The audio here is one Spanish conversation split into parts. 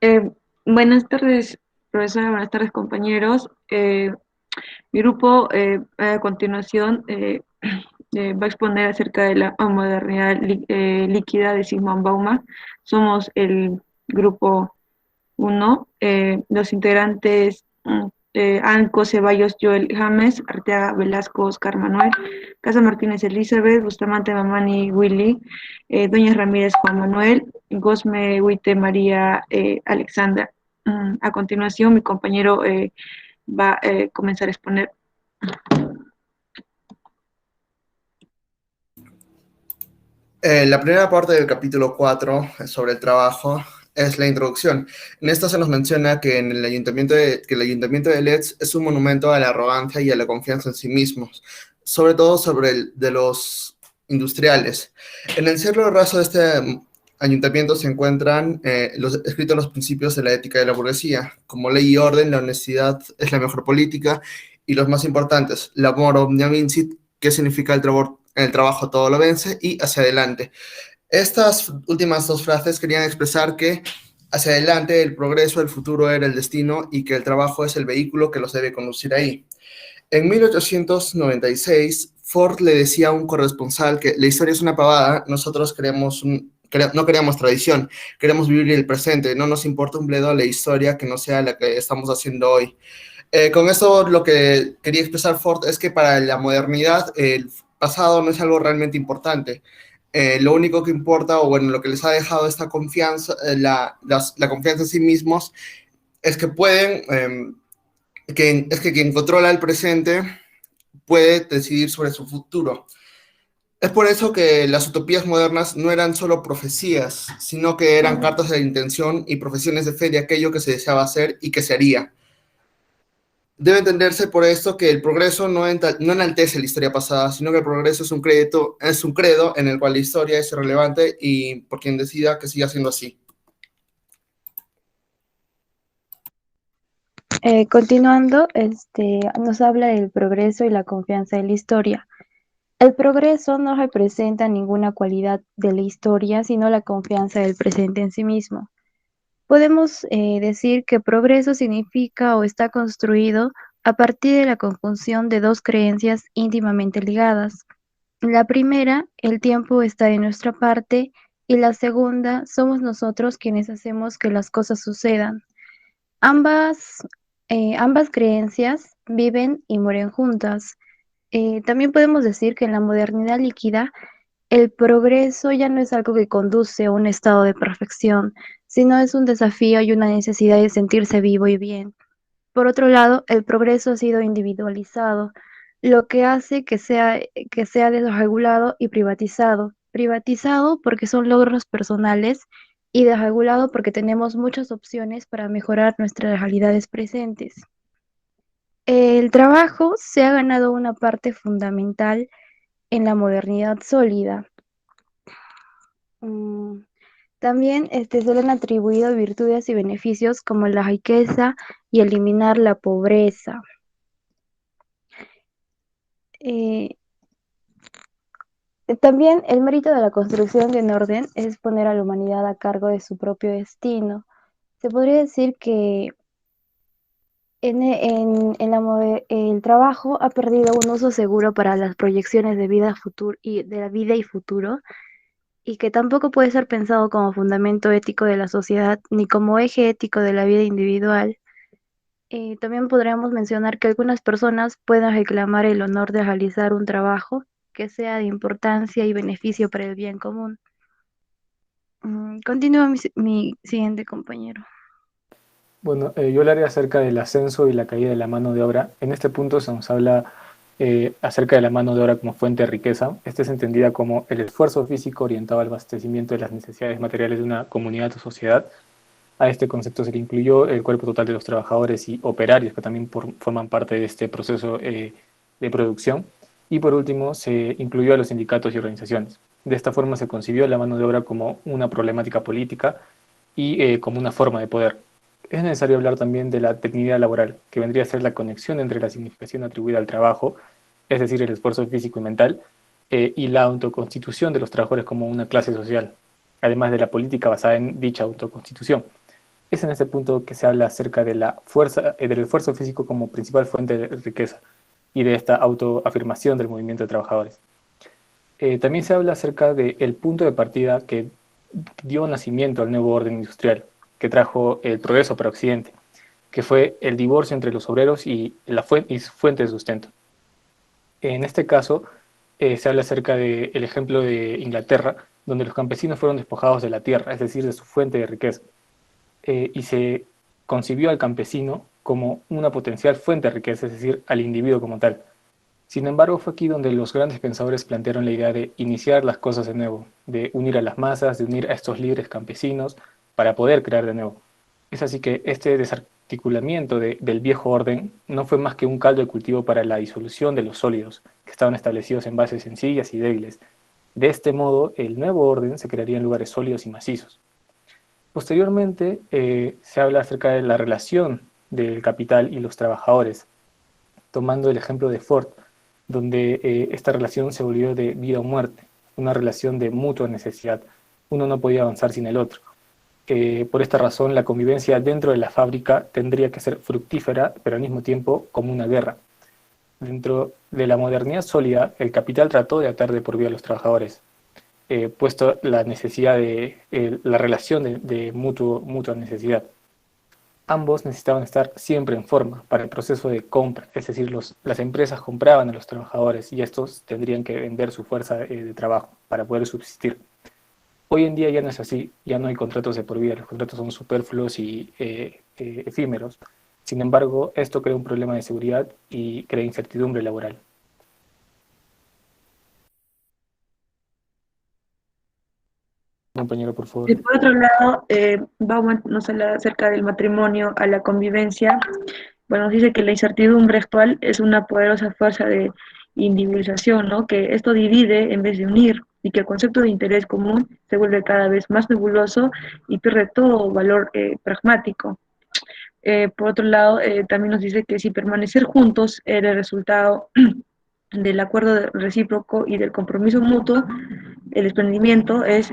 Eh, Buenas tardes, profesora, buenas tardes, compañeros. Mi grupo a continuación va a exponer acerca de la modernidad líquida de Sigmund Bauman. Somos el grupo uno. Los integrantes Anco Ceballos, Joel James, Arteaga Velasco, Oscar Manuel, Casa Martínez Elizabeth, Bustamante Mamani Willy, Doña Ramírez Juan Manuel, Gosme Huite María Alexandra. A continuación, mi compañero va a comenzar a exponer. La primera parte del capítulo 4 sobre el trabajo es la introducción. En esta se nos menciona que el ayuntamiento de Leeds es un monumento a la arrogancia y a la confianza en sí mismos, sobre todo sobre el de los industriales. En el cielo raso de este ayuntamiento se encuentran escritos los principios de la ética de la burguesía, como ley y orden, la honestidad es la mejor política, y los más importantes, l'amor omnia vincit, que significa el trabajo todo lo vence, y hacia adelante. Estas últimas dos frases querían expresar que hacia adelante el progreso, el futuro era el destino y que el trabajo es el vehículo que los debe conducir ahí. En 1896, Ford le decía a un corresponsal que la historia es una pavada, nosotros no queremos tradición, queremos vivir el presente, no nos importa un bledo la historia que no sea la que estamos haciendo hoy. Con esto lo que quería expresar Ford es que para la modernidad el pasado no es algo realmente importante. Lo único que importa, o bueno, lo que les ha dejado esta confianza, la confianza en sí mismos, es que es que quien controla el presente puede decidir sobre su futuro. Es por eso que las utopías modernas no eran solo profecías, sino que eran cartas de intención y profesiones de fe de aquello que se deseaba hacer y que se haría. Debe entenderse por esto que el progreso no enaltece la historia pasada, sino que el progreso es un credo en el cual la historia es irrelevante y por quien decida que siga siendo así. Continuando, nos habla del progreso y la confianza en la historia. El progreso no representa ninguna cualidad de la historia, sino la confianza del presente en sí mismo. Podemos decir que progreso significa o está construido a partir de la conjunción de dos creencias íntimamente ligadas. La primera, el tiempo está de nuestra parte, y la segunda, somos nosotros quienes hacemos que las cosas sucedan. Ambas, ambas creencias viven y mueren juntas. También podemos decir que en la modernidad líquida, el progreso ya no es algo que conduce a un estado de perfección, sino es un desafío y una necesidad de sentirse vivo y bien. Por otro lado, el progreso ha sido individualizado, lo que hace que sea desregulado y privatizado. Privatizado porque son logros personales y desregulado porque tenemos muchas opciones para mejorar nuestras realidades presentes. El trabajo se ha ganado una parte fundamental en la modernidad sólida. También se le han atribuido virtudes y beneficios como la riqueza y eliminar la pobreza. Eh, También el mérito de la construcción de un orden es poner a la humanidad a cargo de su propio destino. Se podría decir que el trabajo ha perdido un uso seguro para las proyecciones de vida y de la vida y futuro, y que tampoco puede ser pensado como fundamento ético de la sociedad ni como eje ético de la vida individual. También podríamos mencionar que algunas personas puedan reclamar el honor de realizar un trabajo que sea de importancia y beneficio para el bien común. Continúa mi siguiente compañero. Bueno, yo hablaré acerca del ascenso y la caída de la mano de obra. En este punto se nos habla acerca de la mano de obra como fuente de riqueza. Esta es entendida como el esfuerzo físico orientado al abastecimiento de las necesidades materiales de una comunidad o sociedad. A este concepto se le incluyó el cuerpo total de los trabajadores y operarios que también forman parte de este proceso de producción. Y por último, se incluyó a los sindicatos y organizaciones. De esta forma se concibió la mano de obra como una problemática política y como una forma de poder. Es necesario hablar también de la tecnicidad laboral, que vendría a ser la conexión entre la significación atribuida al trabajo, es decir, el esfuerzo físico y mental, y la autoconstitución de los trabajadores como una clase social, además de la política basada en dicha autoconstitución. Es en este punto que se habla acerca de la fuerza, del esfuerzo físico como principal fuente de riqueza y de esta autoafirmación del movimiento de trabajadores. También se habla acerca del punto de partida que dio nacimiento al nuevo orden industrial, que trajo el progreso para Occidente, que fue el divorcio entre los obreros y su fuente de sustento. En este caso, se habla acerca del ejemplo de Inglaterra, donde los campesinos fueron despojados de la tierra, es decir, de su fuente de riqueza, y se concibió al campesino como una potencial fuente de riqueza, es decir, al individuo como tal. Sin embargo, fue aquí donde los grandes pensadores plantearon la idea de iniciar las cosas de nuevo, de unir a las masas, de unir a estos líderes campesinos para poder crear de nuevo. Es así que este desarticulamiento del viejo orden no fue más que un caldo de cultivo para la disolución de los sólidos, que estaban establecidos en bases sencillas y débiles. De este modo, el nuevo orden se crearía en lugares sólidos y macizos. Posteriormente, se habla acerca de la relación del capital y los trabajadores, tomando el ejemplo de Ford, donde esta relación se volvió de vida o muerte, una relación de mutua necesidad. Uno no podía avanzar sin el otro. Por esta razón, la convivencia dentro de la fábrica tendría que ser fructífera, pero al mismo tiempo como una guerra. Dentro de la modernidad sólida, el capital trató de atar de por vida a los trabajadores, puesto la necesidad la relación de mutua necesidad. Ambos necesitaban estar siempre en forma para el proceso de compra, es decir, las empresas compraban a los trabajadores y estos tendrían que vender su fuerza de trabajo para poder subsistir. Hoy en día ya no es así, ya no hay contratos de por vida, los contratos son superfluos y efímeros. Sin embargo, esto crea un problema de seguridad y crea incertidumbre laboral. Compañero, por favor. Y por otro lado, Bauman nos habla acerca del matrimonio a la convivencia. Bueno, nos dice que la incertidumbre actual es una poderosa fuerza de individualización, ¿no? Que esto divide en vez de unir y que el concepto de interés común se vuelve cada vez más nebuloso y pierde todo valor pragmático. Por otro lado, también nos dice que si permanecer juntos era el resultado del acuerdo recíproco y del compromiso mutuo, el desprendimiento es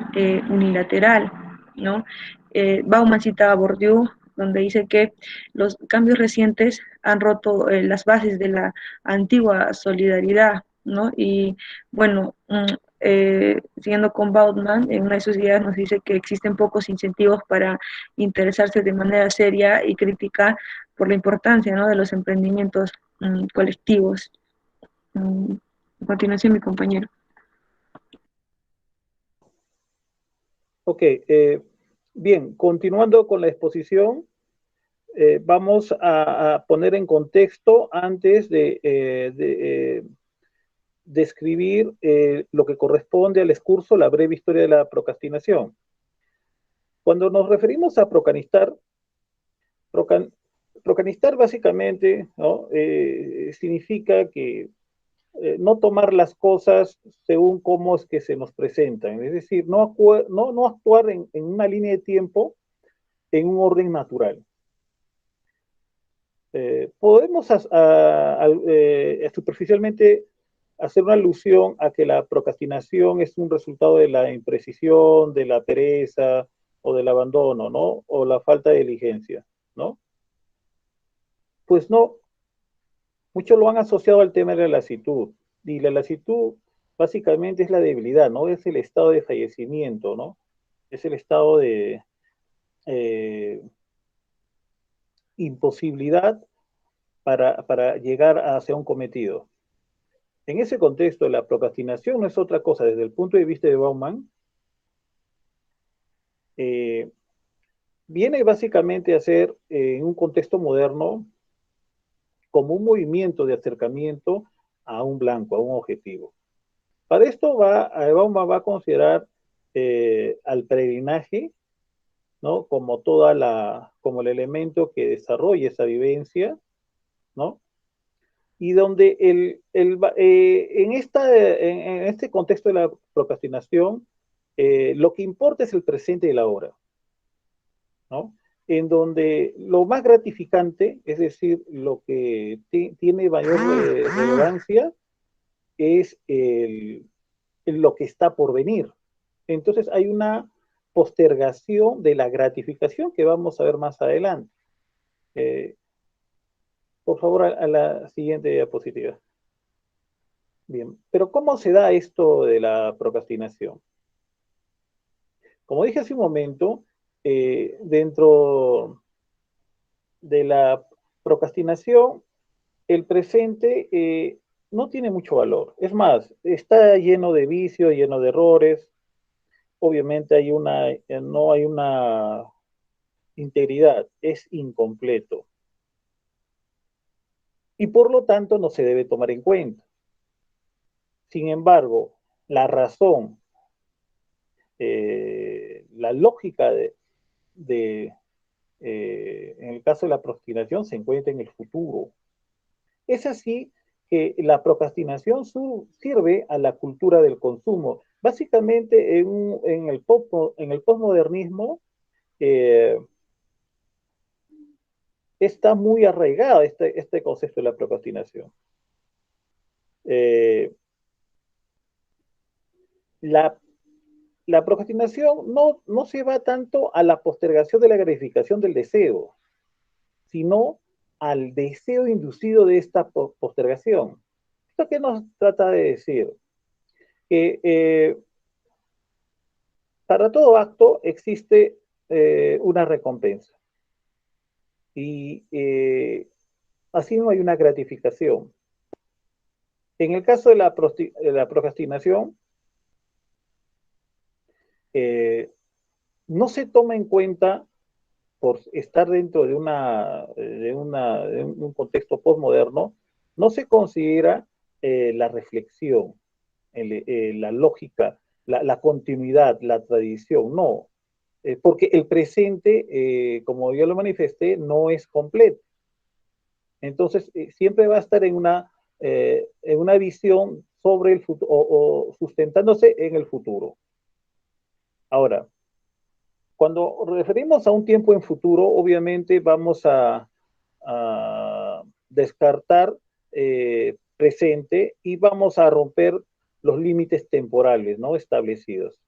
unilateral, ¿no? Bauman cita a Bourdieu, donde dice que los cambios recientes han roto las bases de la antigua solidaridad, ¿no? Y bueno, siguiendo con Bauman, en una de sus ideas nos dice que existen pocos incentivos para interesarse de manera seria y crítica por la importancia, ¿no?, de los emprendimientos colectivos. A continuación, mi compañero. Ok, bien, continuando con la exposición, vamos a poner en contexto antes de describir lo que corresponde al excurso, la breve historia de la procrastinación. Cuando nos referimos a procrastinar básicamente, ¿no?, significa que no tomar las cosas según cómo es que se nos presentan, es decir, no actuar en una línea de tiempo en un orden natural. Podemos superficialmente hacer una alusión a que la procrastinación es un resultado de la imprecisión, de la pereza o del abandono, ¿no? O la falta de diligencia, ¿no? Pues no, muchos lo han asociado al tema de la lasitud, y la lasitud básicamente es la debilidad, ¿no? Es el estado de fallecimiento, ¿no? Es el estado de imposibilidad para llegar hacia un cometido. En ese contexto, la procrastinación no es otra cosa, desde el punto de vista de Bauman, viene básicamente a ser, en un contexto moderno, como un movimiento de acercamiento a un blanco, a un objetivo. Para esto Bauman va a considerar al peregrinaje, ¿no?, como como el elemento que desarrolla esa vivencia, ¿no? Y donde en este contexto de la procrastinación, lo que importa es el presente y la hora, ¿no? En donde lo más gratificante, es decir, lo que tiene mayor relevancia, es lo que está por venir. Entonces hay una postergación de la gratificación que vamos a ver más adelante. Por favor, a la siguiente diapositiva. Bien, pero ¿cómo se da esto de la procrastinación? Como dije hace un momento, dentro de la procrastinación, el presente no tiene mucho valor. Es más, está lleno de vicios, lleno de errores. Obviamente no hay una integridad, es incompleto. Y por lo tanto no se debe tomar en cuenta. Sin embargo, la razón, la lógica en el caso de la procrastinación se encuentra en el futuro. Es así que la procrastinación sirve a la cultura del consumo. Básicamente en el postmodernismo está muy arraigado este concepto de la procrastinación. La procrastinación no se va tanto a la postergación de la gratificación del deseo, sino al deseo inducido de esta postergación. ¿Esto qué nos trata de decir? Que para todo acto existe una recompensa. Y así no hay una gratificación. En el caso de la procrastinación, no se toma en cuenta, por estar dentro de un contexto postmoderno, no se considera la reflexión, la lógica, la continuidad, la tradición, no. Porque el presente, como yo lo manifesté, no es completo. Entonces, siempre va a estar en una visión sobre el futuro o sustentándose en el futuro. Ahora, cuando referimos a un tiempo en futuro, obviamente vamos a descartar presente y vamos a romper los límites temporales, ¿no?, establecidos.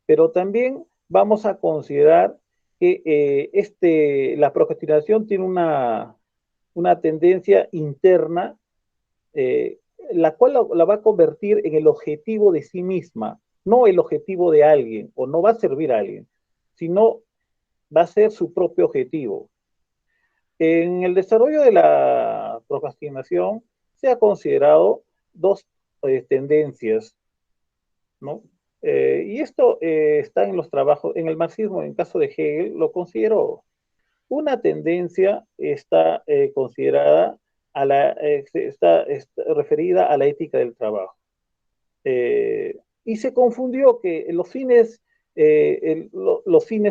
Pero también vamos a considerar que la procrastinación tiene una tendencia interna, la cual la va a convertir en el objetivo de sí misma, no el objetivo de alguien, o no va a servir a alguien, sino va a ser su propio objetivo. En el desarrollo de la procrastinación se ha considerado dos tendencias, ¿no? Y esto está en los trabajos, en el marxismo, en el caso de Hegel, lo consideró. Una tendencia está considerada está referida a la ética del trabajo. Y se confundió que los fines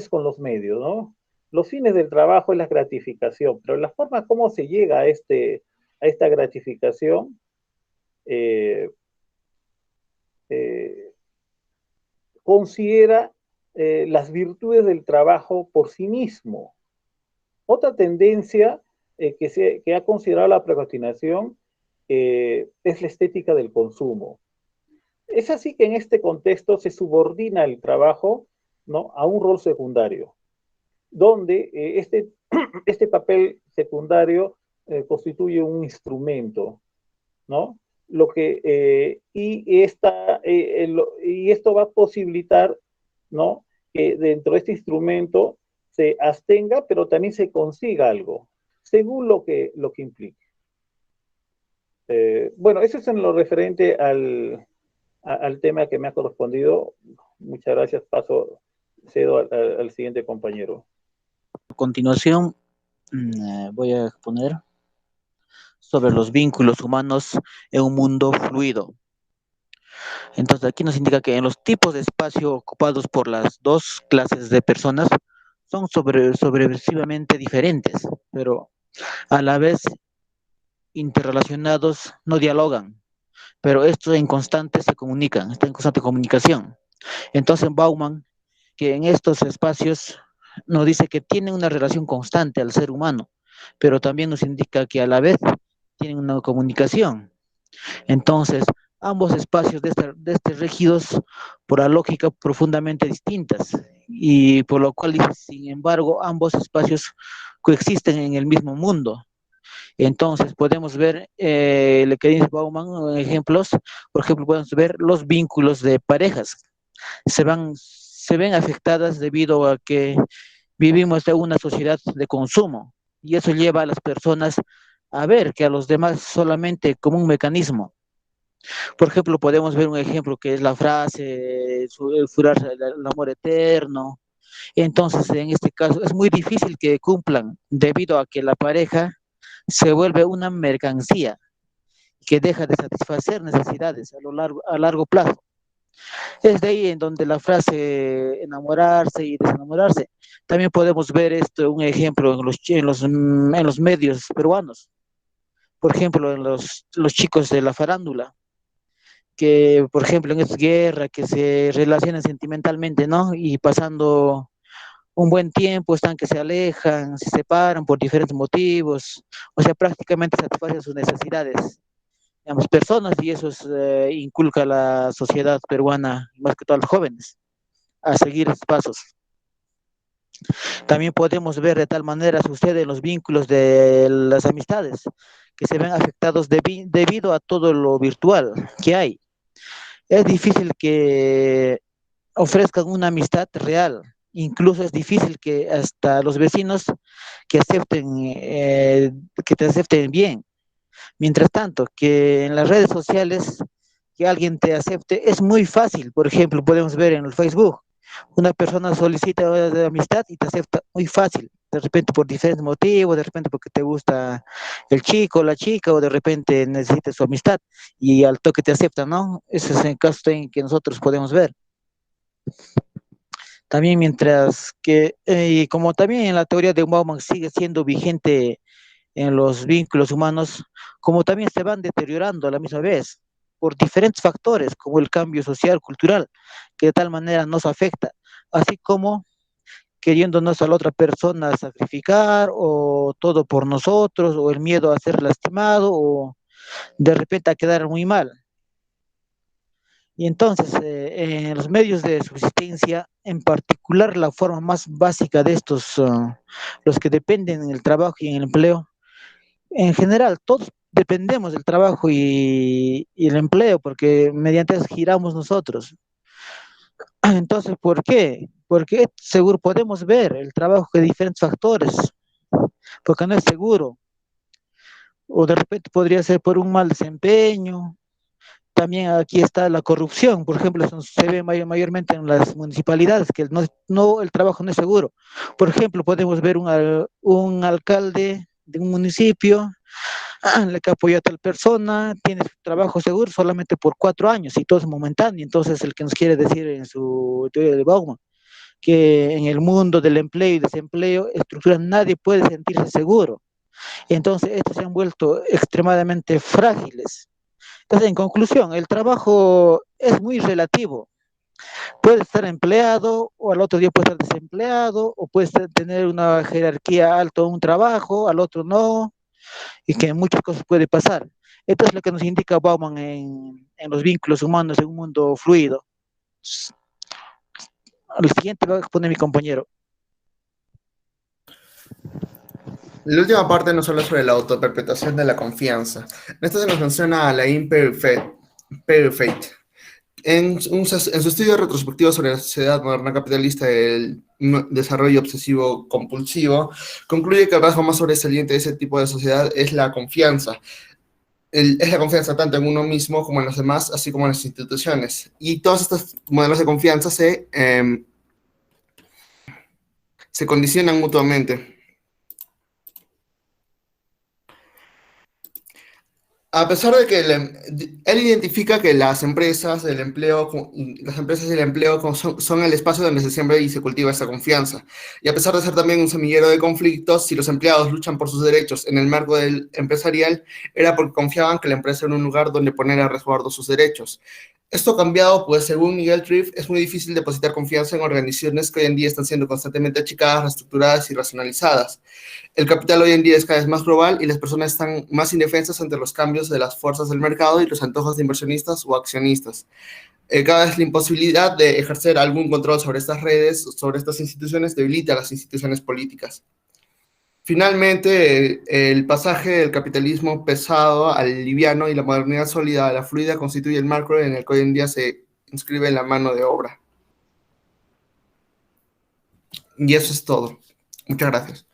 con los medios, ¿no? Los fines del trabajo es la gratificación, pero la forma como se llega a esta gratificación considera las virtudes del trabajo por sí mismo. Otra tendencia que ha considerado la procrastinación es la estética del consumo. Es así que en este contexto se subordina el trabajo, ¿no?, a un rol secundario, donde este papel secundario constituye un instrumento, ¿no? Y esto va a posibilitar, ¿no?, que dentro de este instrumento se abstenga, pero también se consiga algo, según lo que implique. Bueno, eso es en lo referente al tema que me ha correspondido. Muchas gracias. Cedo al siguiente compañero. A continuación, voy a exponer sobre los vínculos humanos en un mundo fluido. Entonces, aquí nos indica que en los tipos de espacio ocupados por las dos clases de personas son sobreversivamente diferentes, pero a la vez interrelacionados, no dialogan, pero estos en constante se comunican, están en constante comunicación. Entonces Bauman, que en estos espacios nos dice que tienen una relación constante al ser humano, pero también nos indica que a la vez tienen una comunicación. Entonces, ambos espacios de este regidos por la lógica profundamente distintas, y por lo cual, dice, sin embargo, ambos espacios coexisten en el mismo mundo. Entonces podemos ver, lo que dice Bauman, ejemplos, por ejemplo, podemos ver los vínculos de parejas, se ven afectadas debido a que vivimos en una sociedad de consumo, y eso lleva a las personas a ver que a los demás solamente como un mecanismo. Por ejemplo, podemos ver un ejemplo que es la frase, el jurarse el amor eterno. Entonces, en este caso, es muy difícil que cumplan debido a que la pareja se vuelve una mercancía que deja de satisfacer necesidades a largo plazo. Es de ahí en donde la frase enamorarse y desenamorarse. También podemos ver esto, un ejemplo en los medios peruanos. Por ejemplo, en los chicos de la farándula, que por ejemplo en esta guerra, que se relacionan sentimentalmente, ¿no? Y pasando un buen tiempo están que se alejan, se separan por diferentes motivos, o sea, prácticamente satisfacen sus necesidades, digamos, personas, y eso inculca a la sociedad peruana, más que todo a los jóvenes, a seguir esos pasos. También podemos ver de tal manera sucede en los vínculos de las amistades, que se ven afectados debido a todo lo virtual que hay. Es difícil que ofrezcan una amistad real. Incluso es difícil que hasta los vecinos que que te acepten bien. Mientras tanto, que en las redes sociales que alguien te acepte es muy fácil. Por ejemplo, podemos ver en el Facebook, una persona solicita de amistad y te acepta muy fácil. De repente por diferentes motivos, de repente porque te gusta el chico o la chica, o de repente necesitas su amistad y al toque te acepta, ¿no? Ese es el caso en que nosotros podemos ver. También mientras que, y como también en la teoría de Bauman sigue siendo vigente en los vínculos humanos, como también se van deteriorando a la misma vez por diferentes factores, como el cambio social, cultural, que de tal manera nos afecta, así como queriéndonos a la otra persona sacrificar, o todo por nosotros, o el miedo a ser lastimado, o de repente a quedar muy mal. Y entonces, en los medios de subsistencia, en particular la forma más básica de estos, los que dependen del trabajo y en el empleo, en general, todos dependemos del trabajo y el empleo, porque mediante eso giramos nosotros. Entonces, ¿por qué? Porque seguro podemos ver el trabajo de diferentes factores, porque no es seguro, o de repente podría ser por un mal desempeño. También aquí está la corrupción, por ejemplo, eso se ve mayormente en las municipalidades, que el trabajo no es seguro. Por ejemplo, podemos ver un alcalde de un municipio, le que apoya a tal persona, tiene su trabajo seguro solamente por 4 años, y todo es momentáneo. Entonces, el que nos quiere decir en su teoría de Bauman, que en el mundo del empleo y desempleo, estructuras, nadie puede sentirse seguro. Entonces, estos se han vuelto extremadamente frágiles. Entonces, en conclusión, el trabajo es muy relativo. Puede estar empleado, o al otro día puede estar desempleado, o puede tener una jerarquía alta en un trabajo, al otro no, y que muchas cosas pueden pasar. Esto es lo que nos indica Bauman en los vínculos humanos en un mundo fluido. Al siguiente va a exponer mi compañero. La última parte nos habla sobre la autoperpetuación de la confianza. En esto se nos menciona a Alain Peyrefitte. En su estudio retrospectivo sobre la sociedad moderna capitalista del desarrollo obsesivo compulsivo, concluye que el rasgo más sobresaliente de ese tipo de sociedad es la confianza. Es la confianza tanto en uno mismo como en los demás, así como en las instituciones. Y todos estos modelos de confianza se condicionan mutuamente. A pesar de que él identifica que las empresas, y el empleo son el espacio donde se siembra y se cultiva esa confianza. Y a pesar de ser también un semillero de conflictos, si los empleados luchan por sus derechos en el marco del empresarial, era porque confiaban que la empresa era un lugar donde poner a resguardo sus derechos. Esto ha cambiado, pues según Miguel Triff, es muy difícil depositar confianza en organizaciones que hoy en día están siendo constantemente achicadas, reestructuradas y racionalizadas. El capital hoy en día es cada vez más global y las personas están más indefensas ante los cambios de las fuerzas del mercado y los antojos de inversionistas o accionistas. Cada vez la imposibilidad de ejercer algún control sobre estas redes, sobre estas instituciones, debilita a las instituciones políticas. Finalmente, el pasaje del capitalismo pesado al liviano y la modernidad sólida a la fluida constituye el marco en el que hoy en día se inscribe la mano de obra. Y eso es todo. Muchas gracias.